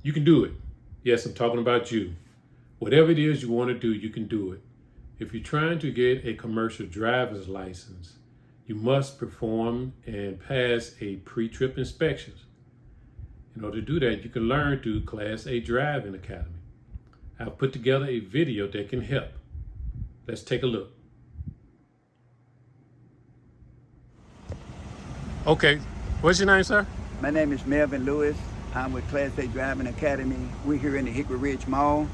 You can do it. Yes, I'm talking about you. Whatever it is you want to do, you can do it. If you're trying to get a commercial driver's license, you must perform and pass a pre-trip inspection. In order to do that, you can learn through Class A Driving Academy. I've put together a video that can help. Let's take a look. Okay, what's your name, sir? My name is Melvin Lewis. I'm with Class A Driving Academy. We're here in the Hickory Ridge Mall.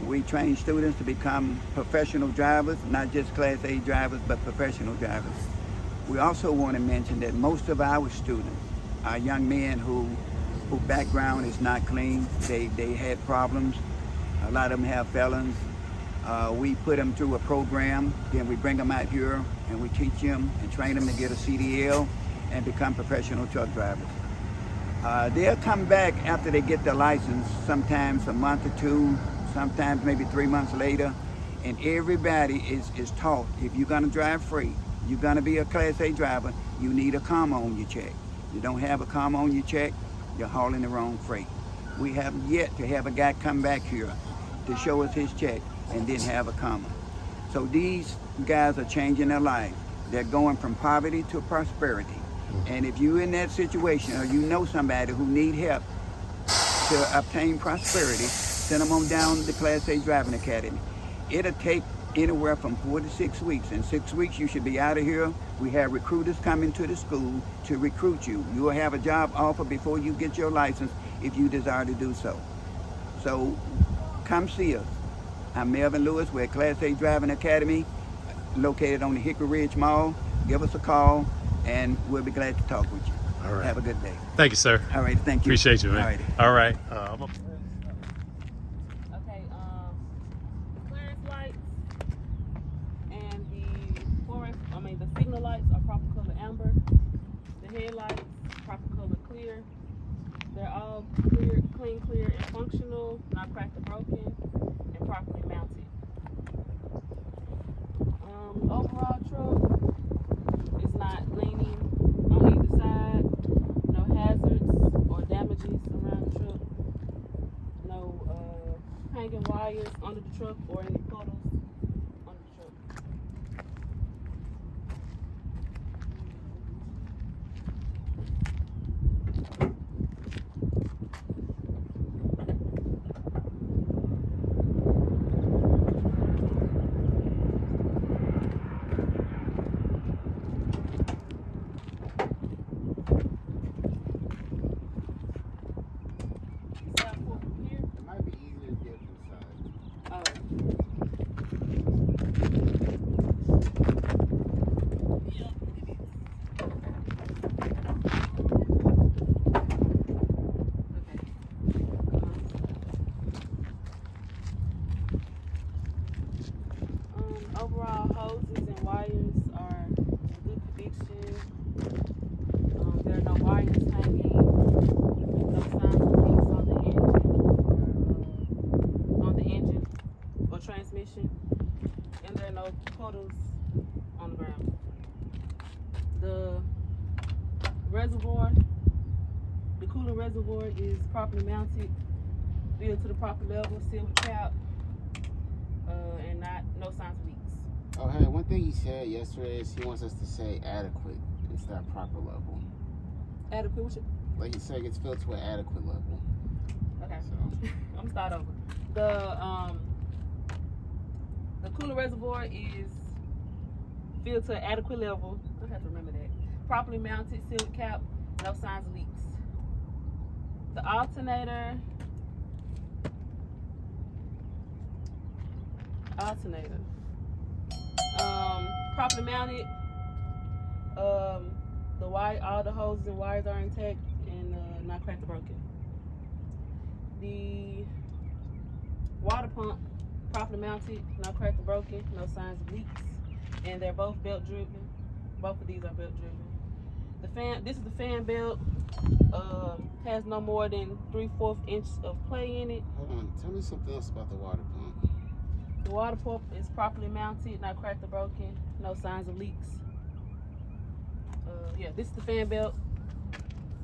We train students to become professional drivers, not just Class A drivers, but professional drivers. We also want to mention that most of our students are young men whose background is not clean. They had problems. A lot of them have felons. We put them through a program, then we bring them out here and we teach them and train them to get a CDL and become professional truck drivers. They'll come back after they get their license, sometimes a month or two, sometimes maybe 3 months later, and everybody is taught, if you're gonna drive free, you're gonna be a Class A driver, you need a comma on your check. You don't have a comma on your check, you're hauling the wrong freight. We have yet to have a guy come back here to show us his check and then have a comma. So these guys are changing their life. They're going from poverty to prosperity. And if you're in that situation or you know somebody who need help to obtain prosperity, send them on down to Class A Driving Academy. It'll take anywhere from 4 to 6 weeks. In 6 weeks, you should be out of here. We have recruiters coming to the school to recruit you. You will have a job offer before you get your license if you desire to do so. So come see us. I'm Melvin Lewis. We're at Class A Driving Academy, located on the Hickory Ridge Mall. Give us a call, and we'll be glad to talk with you. All right. Have a good day. Thank you, sir. All right, thank you. Appreciate you, man. All right. All right. Okay, the clearance lights and the signal lights are proper color amber. The headlights, proper color clear. They're all clear, clean, clear, and functional, not cracked or broken, and properly mounted. Overall truck is not leaning on either side. No hazards or damages around the truck. No hanging wires under the truck or any puddles under the truck. It might be easier to get inside. Overall, hoses and wires are in good condition. There are no wires hanging, no signs of leaks on the engine or transmission, and there are no puddles on the ground. The reservoir, the cooler reservoir is properly mounted, filled to the proper level, sealed with cap, and no signs of leaks. Oh, hey, one thing he said yesterday is he wants us to say adequate instead of proper level. Adequate, what you? Like he said, it's filled to an adequate level. Okay. So, I'm gonna start over. The cooler reservoir is filled to an adequate level. I have to remember that. Properly mounted, sealed with cap, no signs of leaks. The alternator. Properly mounted. The wire, all the hoses and wires are intact and not cracked or broken. The water pump, properly mounted, not cracked or broken, no signs of leaks, and they're both belt driven. Both of these are belt driven. The fan, this is the fan belt, has no more than 3/4 inch of play in it. hold on, tell me something else about the water pump. The water pump is properly mounted, not cracked or broken, no signs of leaks. Yeah, this is the fan belt.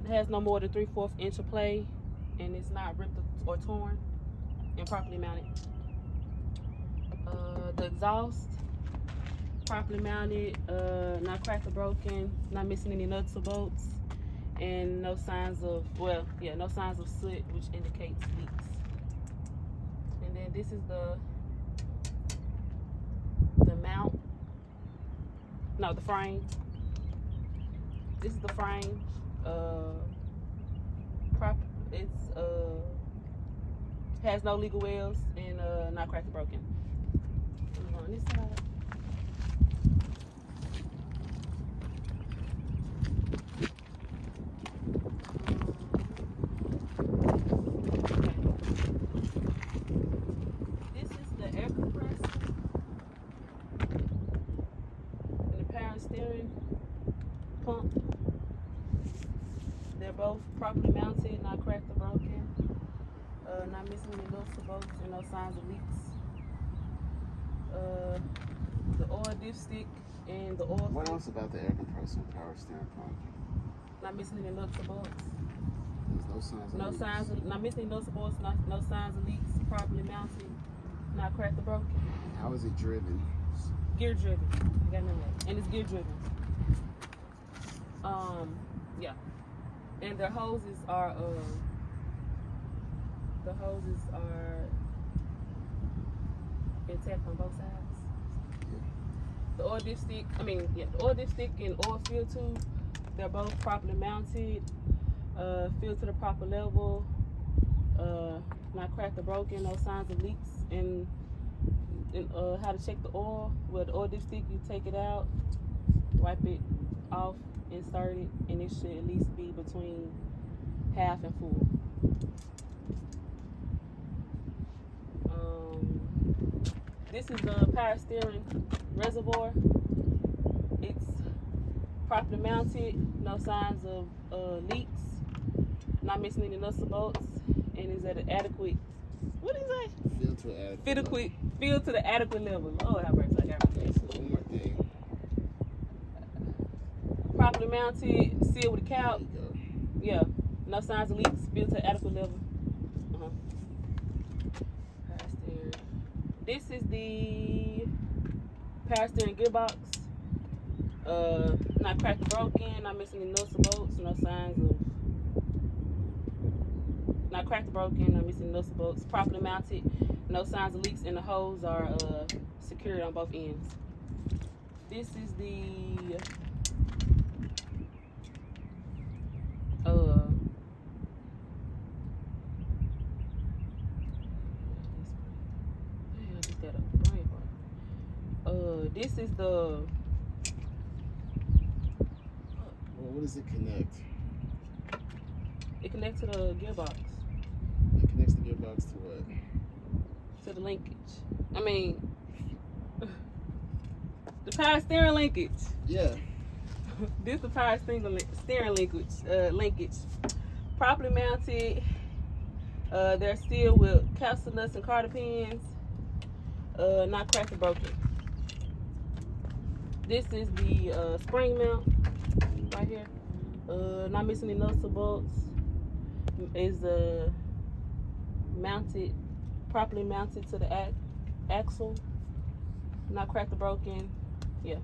It has no more than 3/4 inch of play and it's not ripped or torn and properly mounted. The exhaust, properly mounted, not cracked or broken, not missing any nuts or bolts, and no signs of, no signs of soot, which indicates leaks. And then this is the mount, no, the frame. This is the frame. It's has no legal wells and not cracked or broken. On this side. This is the air compressor and the power steering pump. They're both properly mounted, not cracked or broken, not missing any nuts or bolts, and no signs of leaks. The oil dipstick and the oil. What else about the air compressor and power steering pump? Not missing any nuts or bolts. There's no signs of leaks. Not missing any nuts or bolts. No signs of leaks. Properly mounted, not cracked or broken. How is it driven? Gear driven. I got none of that. And it's gear driven. Yeah. And their hoses are intact on both sides. The oil dipstick, the oil dipstick and oil fill tube, they're both properly mounted, filled to the proper level, not cracked or broken, no signs of leaks. And how to check the oil? With the oil dipstick, you take it out, wipe it off, insert it, and it should at least be between half and full. This is the power steering reservoir. It's properly mounted, no signs of leaks, not missing any nuts or bolts, and is at an adequate, what do you say? Filled to the adequate level. Lord have mercy, I got Okay, so one more thing. Properly mounted, sealed with a cap. There you go. Yeah, no signs of leaks, filled to adequate level. Power steering. This is the power steering gearbox. Not cracked or broken, not missing any nuts or bolts, no signs of. Not cracked or broken, not missing nuts or bolts. Properly mounted, no signs of leaks, and the hose are secured on both ends. This is the this is the Well, what does it connect? it connects to the gearbox, It connects the gearbox to what? to the linkage. The power steering linkage. Yeah. This is the power steering linkage. Properly mounted. They're sealed with capsule nuts and carter pins. Not cracked or broken. This is the spring mount right here. Not missing any nuts or bolts. Is mounted, properly mounted to the axle. Not cracked or broken. Yeah.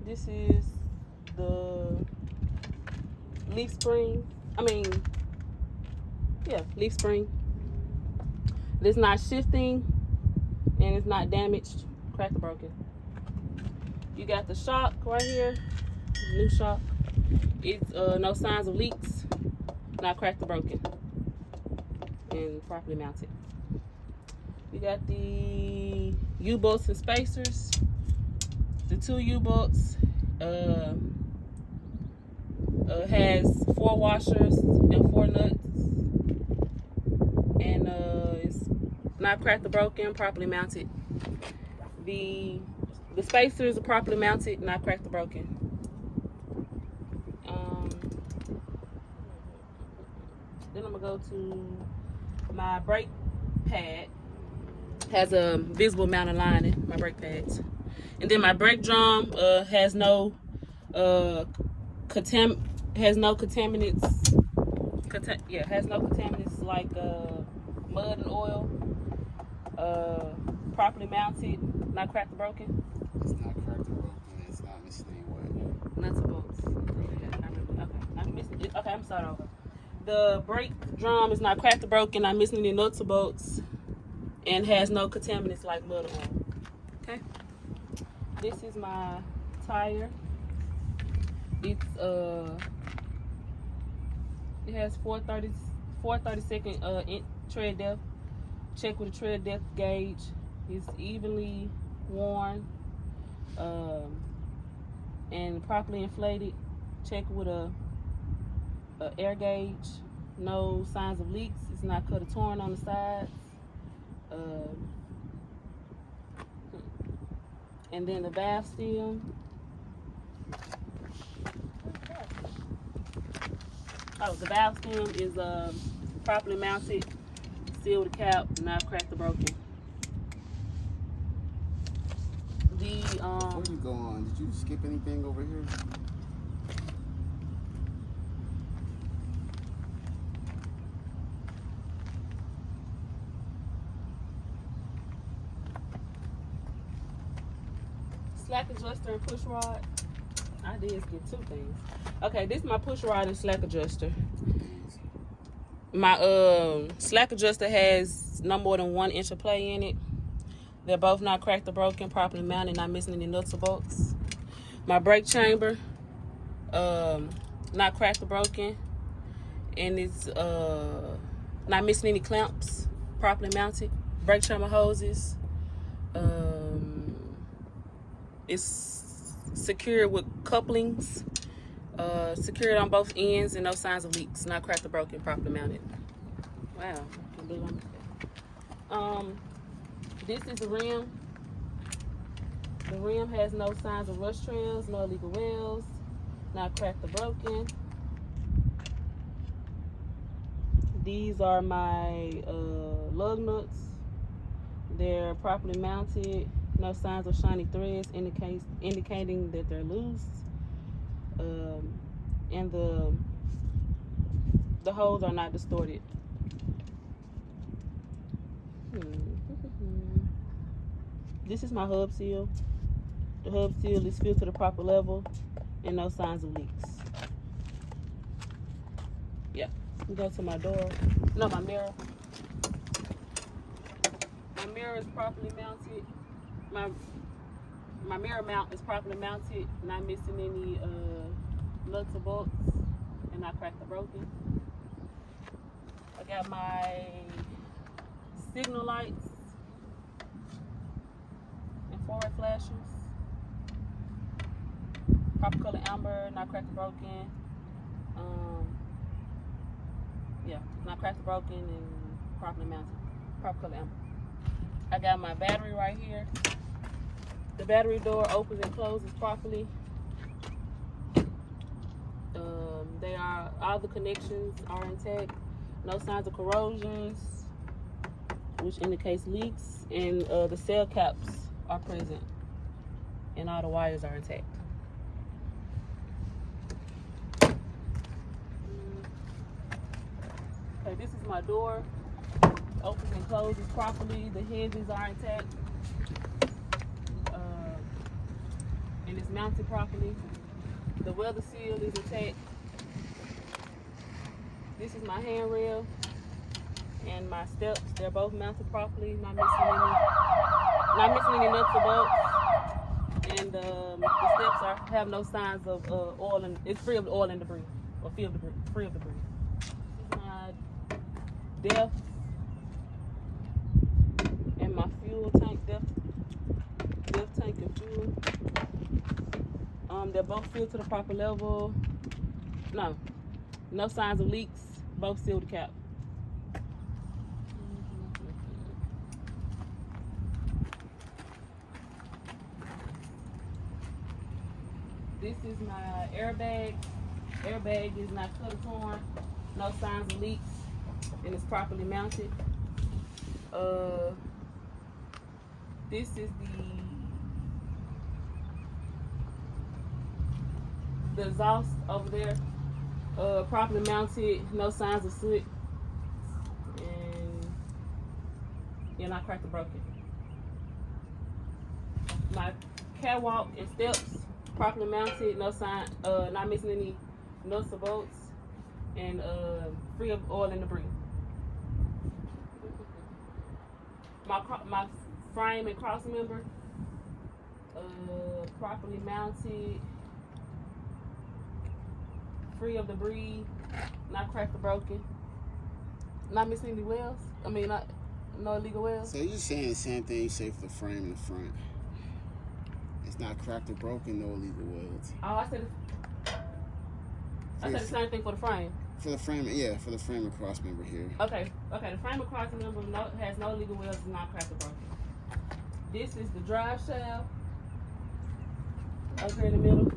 This is the leaf spring. Leaf spring. It's not shifting and it's not damaged, cracked or broken. You got the shock right here, new shock. It's no signs of leaks, not cracked or broken, and properly mounted. You got the U-bolts and spacers. The two U-bolts has 4 washers and 4 nuts, and it's not cracked or broken, properly mounted. The spacers are properly mounted, not cracked or broken. Then I'm gonna go to my brake pad. Has a visible mounted lining, my brake pads. And then my brake drum has no contaminants has no contaminants like mud and oil. Properly mounted, not cracked or broken. It's not cracked or broken. It's not missing any wood. Nuts and bolts. Okay, I'm starting over. The brake drum is not cracked or broken, not missing any nuts or bolts, and has no contaminants like mud or oil. Okay. This is my tire. It's it has 432nd tread depth. Check with a tread depth gauge. It's evenly worn and properly inflated. Check with a air gauge. No signs of leaks. It's not cut or torn on the sides. And then the valve stem. Oh, the valve stem is properly mounted, sealed with a cap, not cracked or broken. Before you go on, did you skip anything over here? Slack adjuster and push rod. I did skip two things. Okay, this is my push rod and slack adjuster. My slack adjuster has no more than 1 inch of play in it. They're both not cracked or broken, properly mounted, not missing any nuts or bolts. My brake chamber, not cracked or broken, and it's not missing any clamps, properly mounted. Brake chamber hoses, it's secured with couplings, secured on both ends, and no signs of leaks. Not cracked or broken, properly mounted. Wow, this is the rim. The rim has no signs of rust trails, no illegal wells, not cracked or broken. These are my lug nuts. They're properly mounted, no signs of shiny threads indicating that they're loose. And the holes are not distorted. This is my hub seal. The hub seal is filled to the proper level and no signs of leaks. Yeah, we go to my door. No, my mirror. My mirror is properly mounted. My mirror mount is properly mounted, not missing any nuts or bolts, and not cracked or broken. I got my signal lights and forward flashers. Proper color amber, not cracked or broken. Yeah, not cracked or broken and properly mounted. Proper color amber. I got my battery right here. The battery door opens and closes properly. All the connections are intact. No signs of corrosions, which indicates leaks, and the cell caps are present, and all the wires are intact. Okay, this is my door. Opens and closes properly. The hinges are intact, and it's mounted properly. The weather seal is intact. This is my handrail and my steps. They're both mounted properly, not missing any nuts or bolts. And the steps have no signs of oil, and it's free of oil and debris, or free of debris. This is my depth and my fuel tank depth tank and fuel. They're both filled to the proper level. No signs of leaks. Both sealed the cap. This is my airbag. Airbag is not cut or torn. No signs of leaks, and it's properly mounted. This is the exhaust over there. Properly mounted, no signs of soot, and yeah, not cracked or broken. My catwalk and steps, properly mounted, no sign, not missing any nuts or bolts, and free of oil and debris. My frame and cross member, properly mounted, free of debris, not cracked or broken, not missing any welds. I mean, no illegal welds. So you're saying the same thing you say for the frame in the front. It's not cracked or broken, no illegal welds. Oh, I said the same thing for the frame. For the frame, yeah, for the frame and cross member here. Okay. The frame and cross member has no illegal welds and not cracked or broken. This is the drive shaft. Up here in the middle.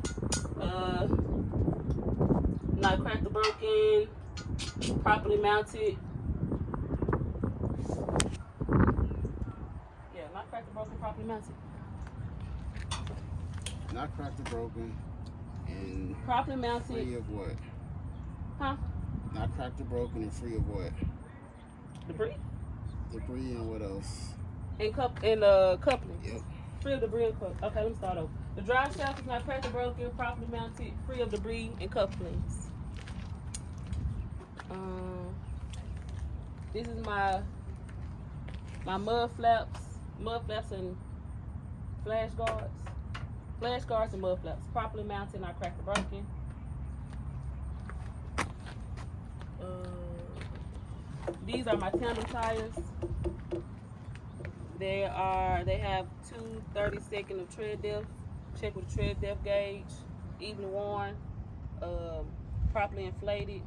Not cracked or broken. Properly mounted. Yeah, not cracked or broken, properly mounted. Not cracked or broken. And Properly mounted. free of what? Huh? Not cracked or broken and free of what? Debris? Debris and what else? And couplings. Yep. Free of debris and couplings. Okay, let me start over. The drive shaft is not cracked or broken, properly mounted, free of debris and couplings. This is my mud flaps and flash guards and mud flaps, properly mounted, not cracked or broken. These are my tandem tires. They have 2 30-second of tread depth. Check with the tread depth gauge. Evenly worn. Properly inflated.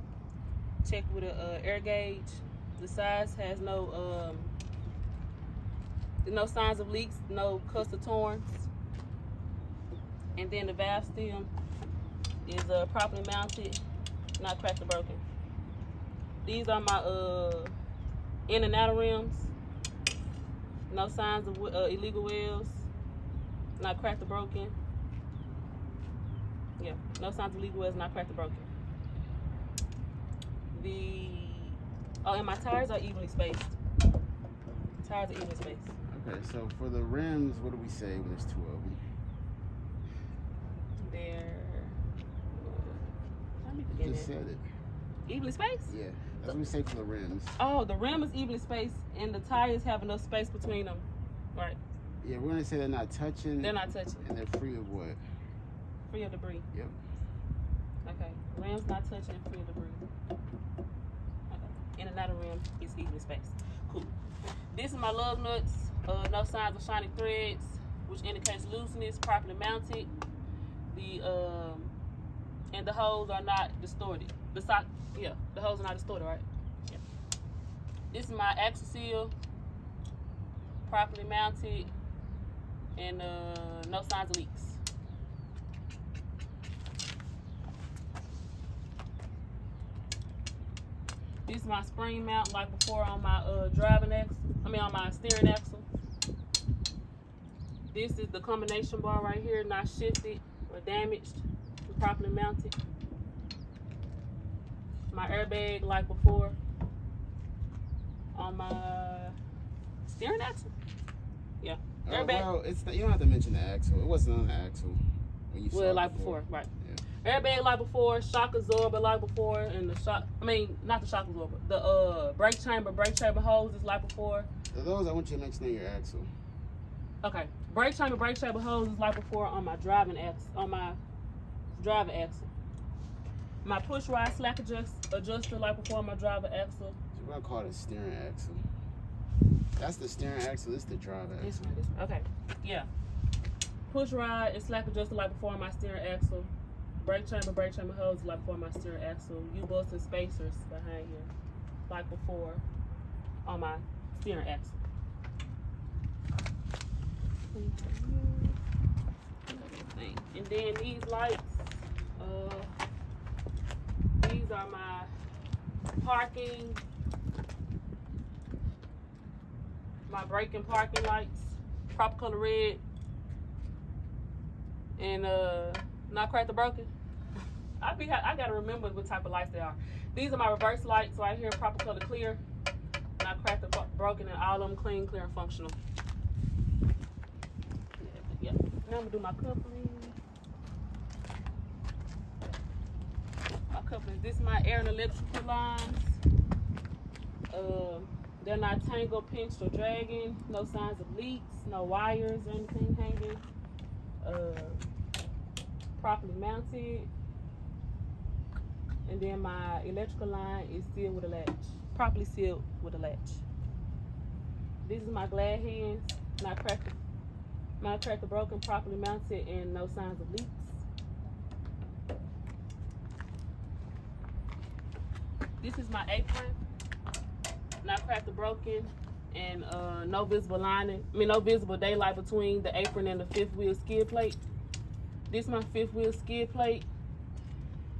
Check with a air gauge. The size has no signs of leaks, no cuts or torns. And then the valve stem is properly mounted, not cracked or broken. These are my in and outer rims. No signs of illegal welds, not cracked or broken. Yeah, no signs of illegal welds, not cracked or broken. And my tires are evenly spaced. Tires are evenly spaced. Okay, so for the rims, what do we say when there's 2 of them? They're. Let me You forget just it. said it. Evenly spaced? Yeah, that's what we say for the rims. Oh, the rim is evenly spaced, and the tires have enough space between them. Right. Yeah, we're gonna say they're not touching. They're not touching. And they're free of what? Free of debris. Yep. Okay. Rims not touching, free of debris. Okay. In and out of rim is evenly spaced. Cool. This is my lug nuts. No signs of shiny threads, which indicates looseness. Properly mounted. And the holes are not distorted. The holes are not distorted, right? Yeah. This is my axle seal. Properly mounted, and no signs of leaks. This is my spring mount, like before, on my on my steering axle. This is the combination bar right here, not shifted or damaged, properly mounted. My airbag, like before, on my steering axle. Yeah, airbag. Well, you don't have to mention the axle. It wasn't on the axle when you saw it like before, right? Yeah. Airbag like before, shock absorber like before, and not the shock absorber. The brake chamber hose is like before. So those I want you to mention on your axle. Okay, brake chamber hose is like before on my driving axle. My push rod slack adjuster like before on my driver axle. So we're gonna call it a steering axle. That's the steering axle. This is the driver axle. This one. Okay, yeah. Push rod and slack adjuster like before on my steering axle. Brake chamber hose like before on my steering axle. U-bolts and spacers behind here, like before on my steering axle. And then these lights, these are my brake and parking lights, proper color red, and not cracked or broken. I gotta remember what type of lights they are. These are my reverse lights right here, proper color clear. Not cracked or broken, and all of them clean, clear, and functional. Yeah. Now I'm gonna do my coupling. My couplings. This is my air and electrical lines. They're not tangled, pinched, or dragging. No signs of leaks. No wires or anything hanging. Properly mounted. And then my electrical line is sealed with a latch. Properly sealed with a latch. This is my glad hands. Not cracked or broken. Properly mounted and no signs of leaks. This is my apron. Not cracked or broken, and no visible lining. No visible daylight between the apron and the fifth wheel skid plate. This is my fifth wheel skid plate.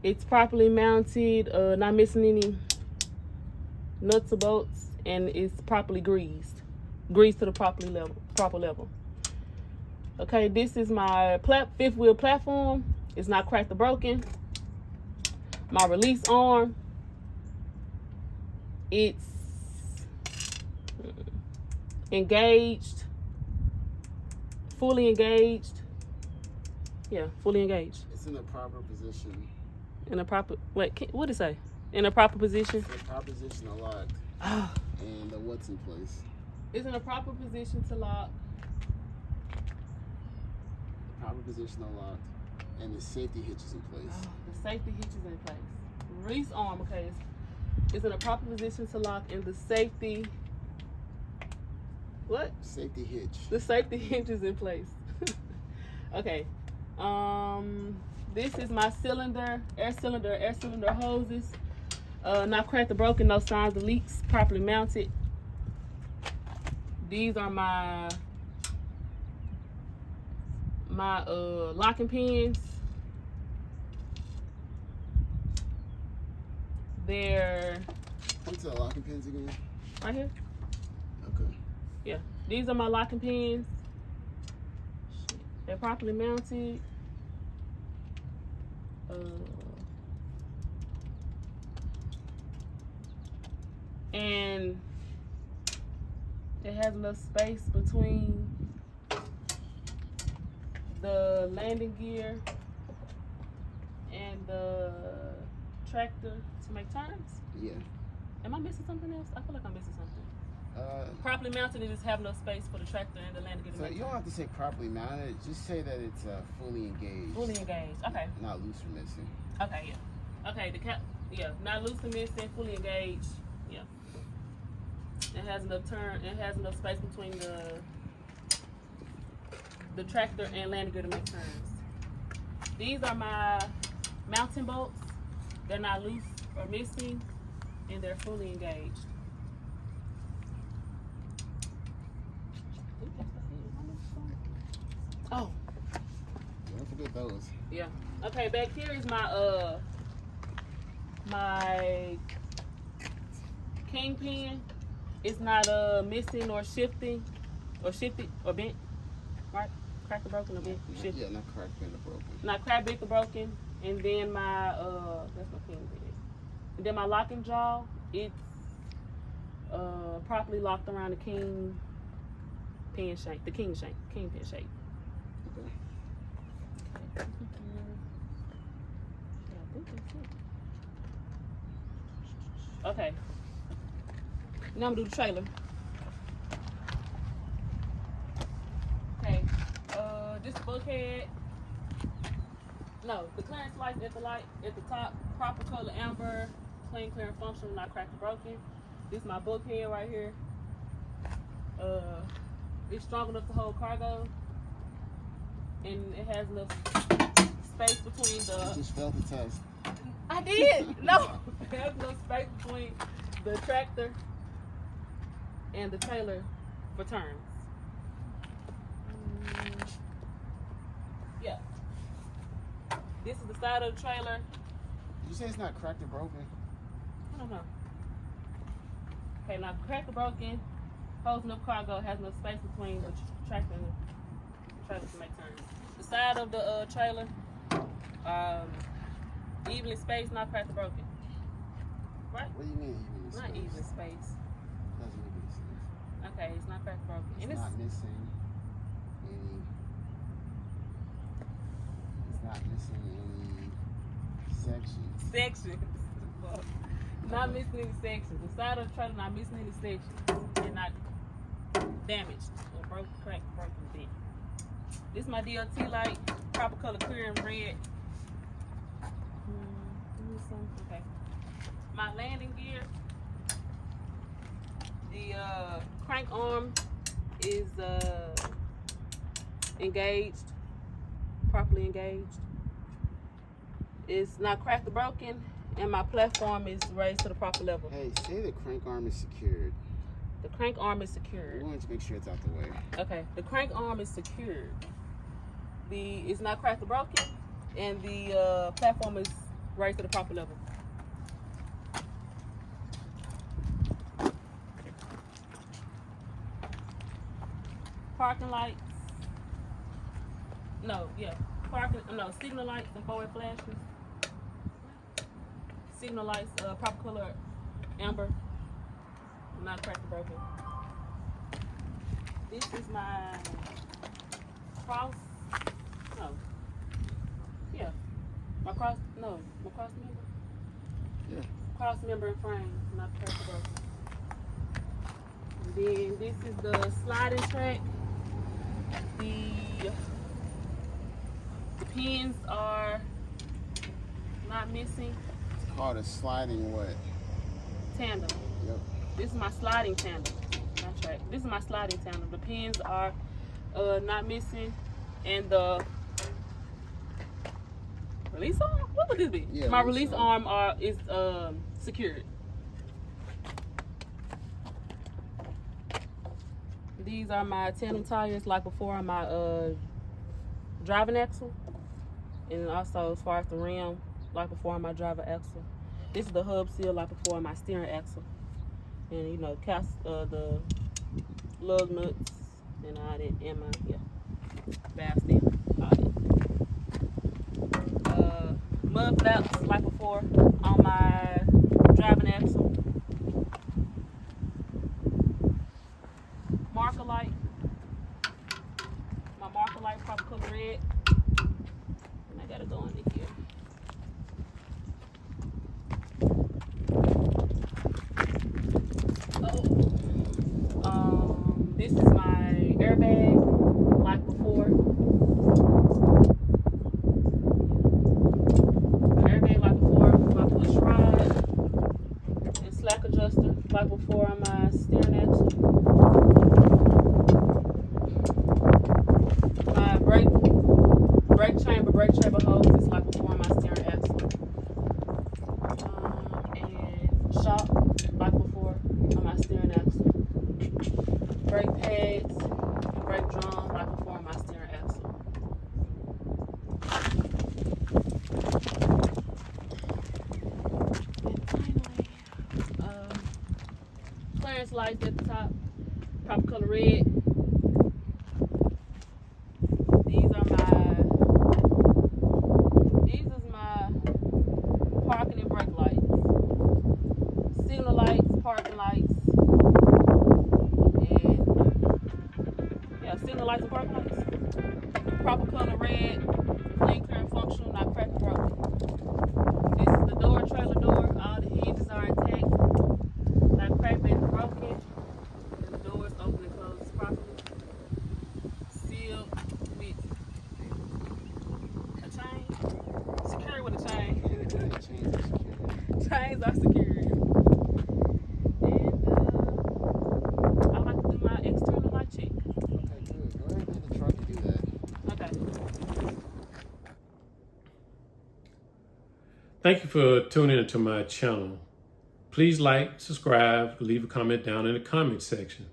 It's properly mounted, not missing any nuts or bolts, and it's properly greased. Greased to the proper level. Okay, this is my fifth wheel platform. It's not cracked or broken. My release arm. It's engaged, fully engaged. Yeah, fully engaged. It's in the proper position. In a proper, what did it say? In a proper position? It's in a proper position to lock. And the what's in place? It's in a proper position to lock. The proper position to lock. And the safety hitch is in place. The safety hitch is in place. Release arm, okay. It's in a proper position to lock, and the safety, what? Safety hitch. The safety hinge is in place. Okay. This is my air cylinder hoses. Not cracked or broken, no signs of leaks, properly mounted. These are my locking pins. They're what's the locking pins again? Right here. Okay. Yeah, these are my locking pins. They're properly mounted. And it has enough space between the landing gear and the tractor to make turns. Yeah. Am I missing something else? I feel like I'm missing something. Properly mounted, it just have enough space for the tractor and the landing gear to So make you don't turns. have to say properly mounted. Just say that it's fully engaged. Fully engaged. Okay. Not loose or missing. Okay. Yeah. Okay. Not loose and missing. Fully engaged. Yeah. It has enough It has enough space between the tractor and landing gear to make turns. These are my mounting bolts. They're not loose or missing, and they're fully engaged. Oh. Don't forget those. Yeah. Okay, back here is my my kingpin. It's not missing or shifting or shifted or bent. Right? Cracked or broken or bent. Shifted. Yeah, not cracked, bent, or broken. Not cracked, bent or broken. And then my that's my kingpin. And then my locking jaw, it's properly locked around the king pin shape, kingpin shape. Okay. Yeah, I think that's it. Okay. Now I'm gonna do the trailer. Okay. This bulkhead. No, the clearance lights at the top, proper color amber, clean, clear, and functional, not cracked or broken. This is my bulkhead right here. It's strong enough to hold cargo, and it has enough space between the. You just failed the test. I did. No, it has enough space between the tractor and the trailer for turns. Yeah. This is the side of the trailer. Did you say it's not cracked or broken? I don't know. Okay, now cracked or broken, holds enough cargo, has enough space between the tractor and the trailer to make turns. The side of the trailer, Evenly spaced, not cracked or broken. Right? What do you mean evenly spaced? Not evenly spaced. Doesn't make any sense. Okay, it's not cracked or broken. It's And not missing any. It's not missing any sections. sections. Well, not missing any sections. The side of the trailer not missing any sections. And not damaged or broken, cracked, broken bit. This is my DOT light, proper color clear and red. Okay. My landing gear. The crank arm is engaged, properly engaged. It's not cracked or broken, and my platform is raised to the proper level. Hey, say the crank arm is secured. The crank arm is We secured. wanted to make sure it's out the way. Okay, the crank arm is secured. It's not cracked or broken, and the platform is raised to the proper level. Parking lights. Signal lights and forward flashes. Signal lights, proper color amber. Not cracked or broken. This is my cross. No. Yeah. My cross member. Yeah. Cross member and frame, not cracked or broken. And then this is the sliding track. The pins are not missing. It's called a sliding what? Tandem. Yep. This is my sliding tandem. Not track. This is my sliding tandem. The pins are not missing, and the release arm. What would this be? Yeah, my release release arm is secured. These are my tandem tires, like before, on my driving axle, and also as far as the rim, like before on my driver axle. This is the hub seal, like before on my steering axle, and you know, the lug nuts and all that, and my valve stem, all that. Mud flaps, like before on my driving axle. Marker light. My marker light, proper color red. And I gotta go into here. This is my airbag, like before. Airbag like before. My push rod and slack adjuster, like before on my steering axle. My brake chamber hose is like before on my steering axle. And shock like before on my steering axle. Brake pads and brake drum like before on my steering axle. And finally, clearance lights at the top, proper color red. These is my parking and brake lights. Signal lights, parking lights, and signal lights and parking lights. Proper color red, clean, clear, and functional, not cracked or broken. This is the door, trailer door. All the hinges are intact, not cracked and broken. And the doors open and close properly. Sealed with a chain. Secure with a chain. Chains are secured. And I like to do my external light check. Okay, good. Go ahead and get the truck to do that. Okay. Thank you for tuning into my channel. Please like, subscribe, leave a comment down in the comment section.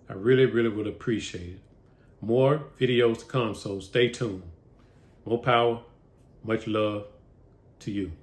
I really, really would appreciate it. More videos to come, so stay tuned. More power, much love to you.